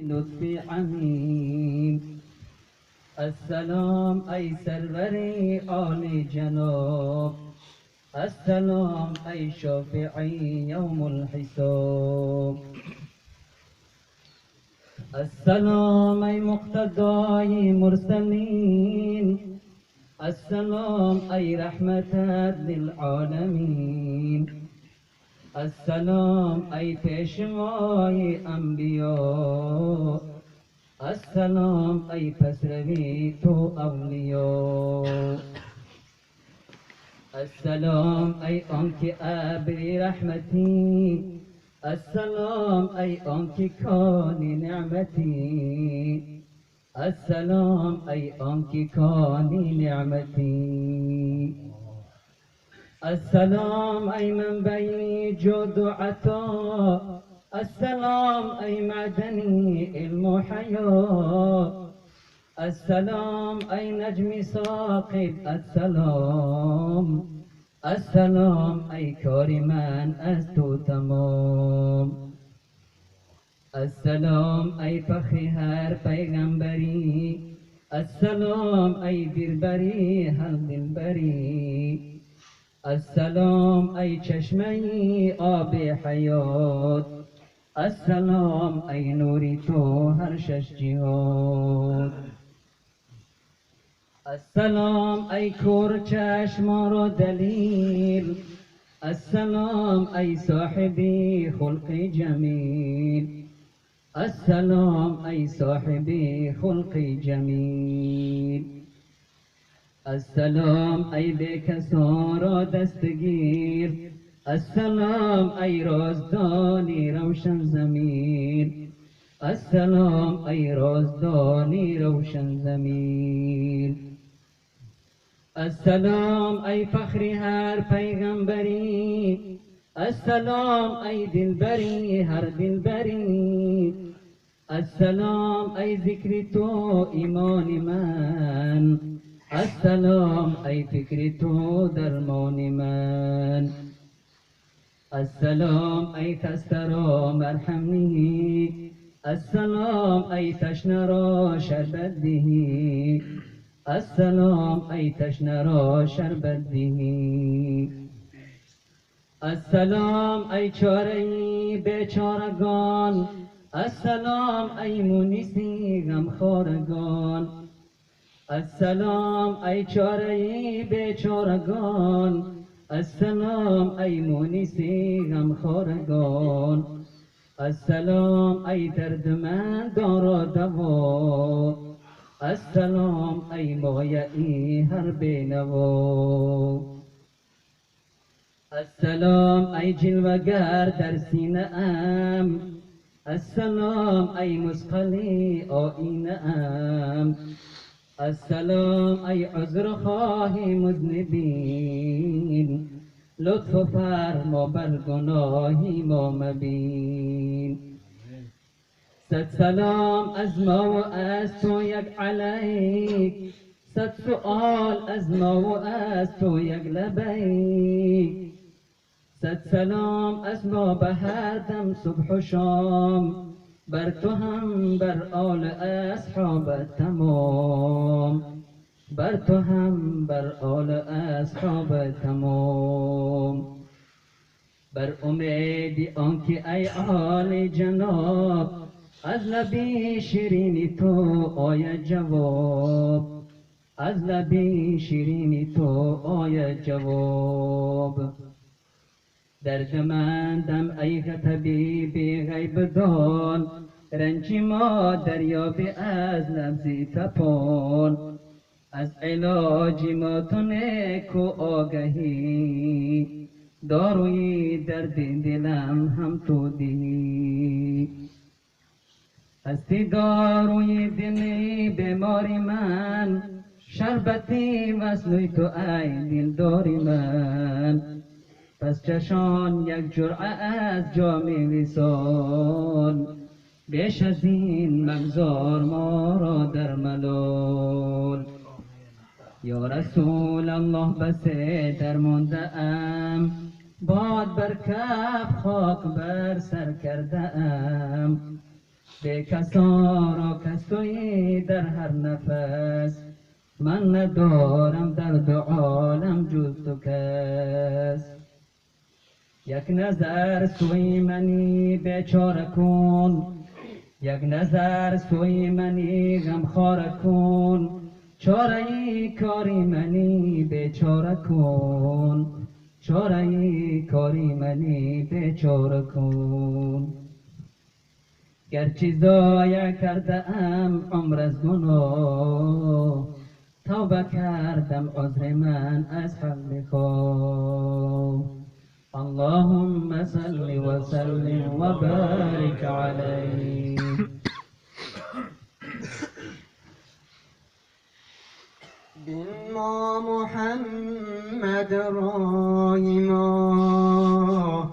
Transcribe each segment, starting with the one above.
لطفی عمیم. السلام ای سروری عالی جناب، السلام ای شافعی یوم الحساب. السلام ای مقتدای مرسلین، السلام ای رحمتت للعالمین. السلام ای پیشوای انبیا، السلام ای پسروی تو اولیا. السلام ای آنکه ابری رحمتی، السلام ای آنکه کانی نعمتی، السلام ای آنکه کانی نعمتی. السلام ای منبعی جود و عطا، السلام ای معدنی علم و حیا، السلام ای نجم ساقب، السلام السلام ای کار من از تو تمام. السلام ای فخر هر پیغمبری، السلام ای دلبری هر دلبری، السلام ای چشمه آب حیات، السلام ای نوری تو هر شش جهات. السلام ای کور چشم را دلیل، السلام ای صاحبی خلق جمیل، السلام ای صاحبی خلق جمیل. السلام ای بکسا را دستگیر، السلام ای رازدانی روشن ضمیر، السلام ای رازدانی روشن ضمیر. السلام ای فخر هر پیغمبری، السلام ای دلبری هر دلبری، السلام ای ذکر تو ایمان من، السلام ای فکر تو درمان من. السلام ای خسته را مرهم نهی، السلام ای تشنه را شربت دهی، السلام ای تشنه را شربت دهی. السلام ای چاره بیچارگان، السلام ای مونسی غمخوارگان، السلام ای چاره بیچارگان، السلام ای مونسی غمخوارگان، السلام ای دردمندان را دوا، السلام ای مایعی هر بینوا. السلام ای جلوگر در سینه ام، السلام ای مثقلی آینه ام، السلام ای عذر خواهی مذنبین، لطف فرما بر گناهی ما مبین. صد سلام از ما و از تو یک علیک، صد سؤال از ما و از تو یک لبیک، صد سلام از ما به هر دم صبح و شام، بر تو هم بر آل اصحاب تمام، بر تو هم بر آل اصحاب تمام. بر امید آنکه ای آل جناب، از لبی شیرین تو آید جواب، از لبی شیرین تو آید جواب. دردمندم ای طبیبی غیب دان، رنج ما دریابی از لفظی تپان، از علاج ما تو نیکو آگهی، داروی درد دلم هم تو دهی. هستی داروی دلی بیماری من، شربتی وصل تو ای دلداری من، پس چشان یک جرعه از جام وصال، بیش از این مگذار ما را در ملال. یا رسول الله بس درمانده ام، باد بر کف خاک بر سر کرده ام، به کسا را کس تویی در هر نفس، من ندارم در دو عالم جز تو کس. یک نظر سوی منی بیچاره کن، یک نظر سوی منی غمخواره کن، چاره ای کاری منی بیچاره کن، چاره ای کاری منی بیچاره کن. گرچه ضایع کرده ام عمر از گناه، توبه کردم عذر من از حق بخواه. اللهم صل وسلم وبارك عليه. بین ما محمد رای ما،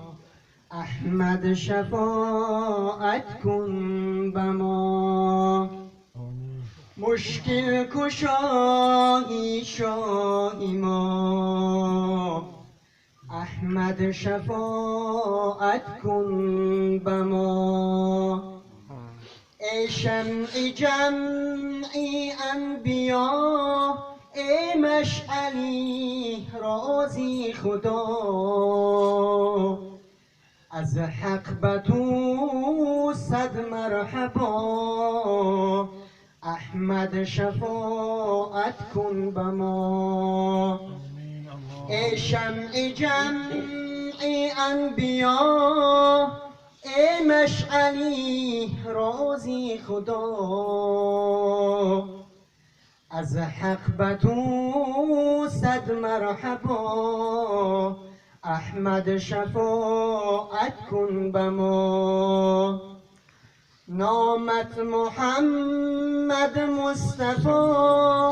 احمد شفاعت کن به ما. مشکل کشایی شای ما، احمد شفاعت کن به ما. ای شمع جمعی انبیا، ای مشعلی رازی خدا، از حق به تو صد مرحبا، احمد شفاعت کن به ما. ای شمع جمعی انبیا، ای مشعلی رازی خدا، از حق به تو صد مرحبا، احمد شفاعت کن به ما. نامت محمد مصطفی،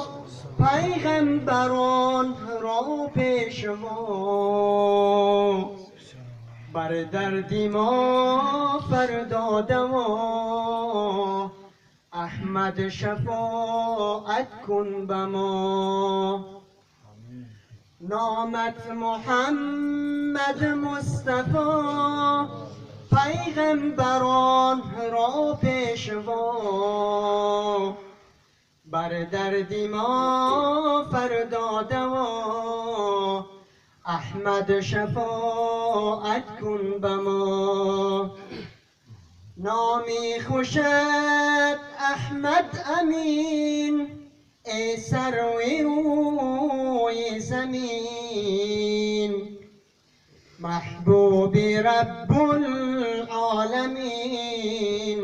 پیغمبران را پیشوا، بر درد ما فردا دوا، احمد شفاعت کن به ما. نامت محمد مصطفی، پیغمبران را پیشوا، بر درد ما فردا دوا، احمد شفاعت کن به ما. نامی خوشت احمد امین، ای سروی روی زمین، محبوب رب العالمین،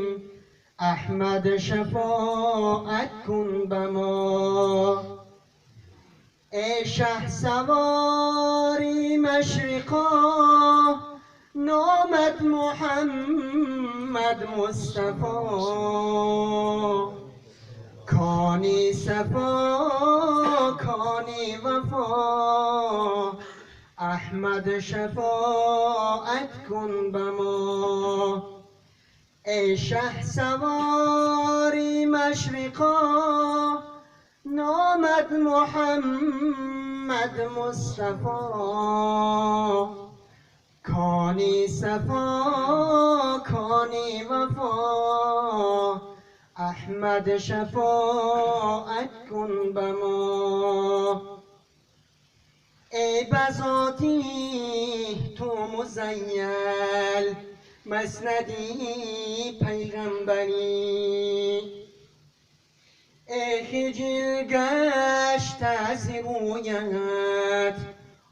احمد شفاعت کن به ما. ای شه سواری مشرقا، نامت محمد مصطفی، کانی صفا کانی وفا، احمد شفاعت کن به ما. ای شه سواری مشرقا، نامت محمد مصطفی، کانی صفا کانی وفا، احمد شفاعت کن به ما. ای بذاتی تو مزیل، مسندی پیغمبری، ای خجل گشت از رویت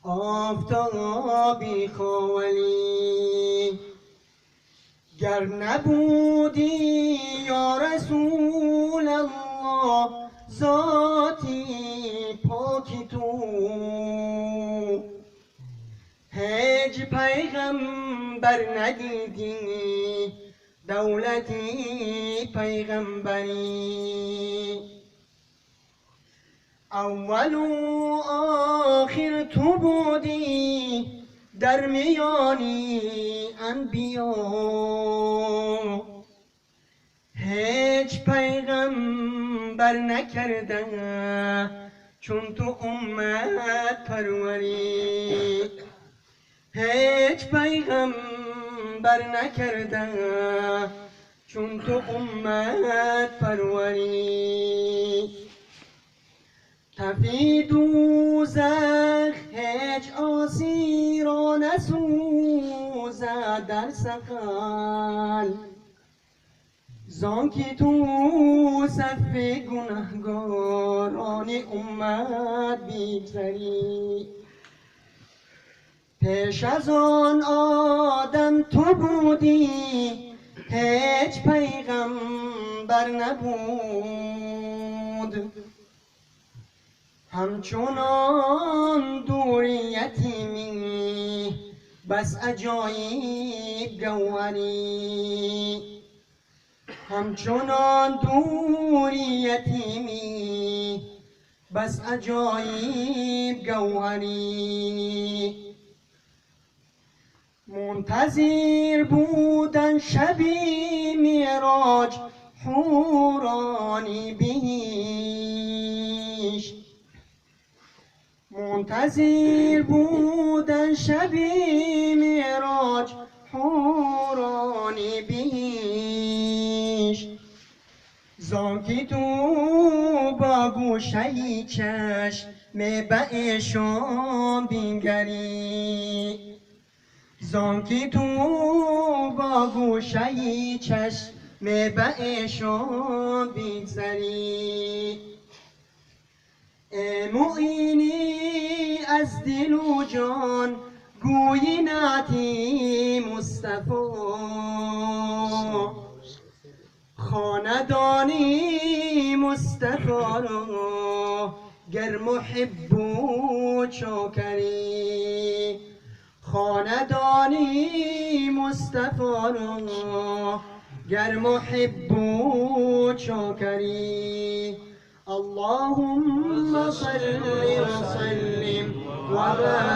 آفتابی خوالی، گر نبودی یا رسول الله ذاتی پاکی تو، هیچ پیغمبر ندیدی دولتی پیغمبری، اول و آخر تو بودی در میانی انبیا، هیچ پیغمبر نکرده چون تو امت پروری، هیچ پیغمبر نکرده چون تو امت پروری. تفی دوزخ هیچ آسی را نسوزد در سقل، زانکی تو صف گنهگاران امت بیگذری. پیش از آن آدم تو بودی، هیچ پیغمبر نبود، همچنان دوری یتیمی بس عجایب گوهری. همچنان دوری یتیمی بس عجایب گوهری. منتظر بودن شبی معراج حورانی بیش، منتظر بودن شبی معراج حورانی بیش. زانکی تو با گوشه چشم به ایشان بینگری، زانکی تو با گوشه چشم به ایشان بینگری. ای معینی از دل و جان گویی نعتی مصطفی، خاندانی مصطفی را گر محب و چاکری. خاندانی مصطفی را گر محب و چاکری. اللهم صل وسلم وبارك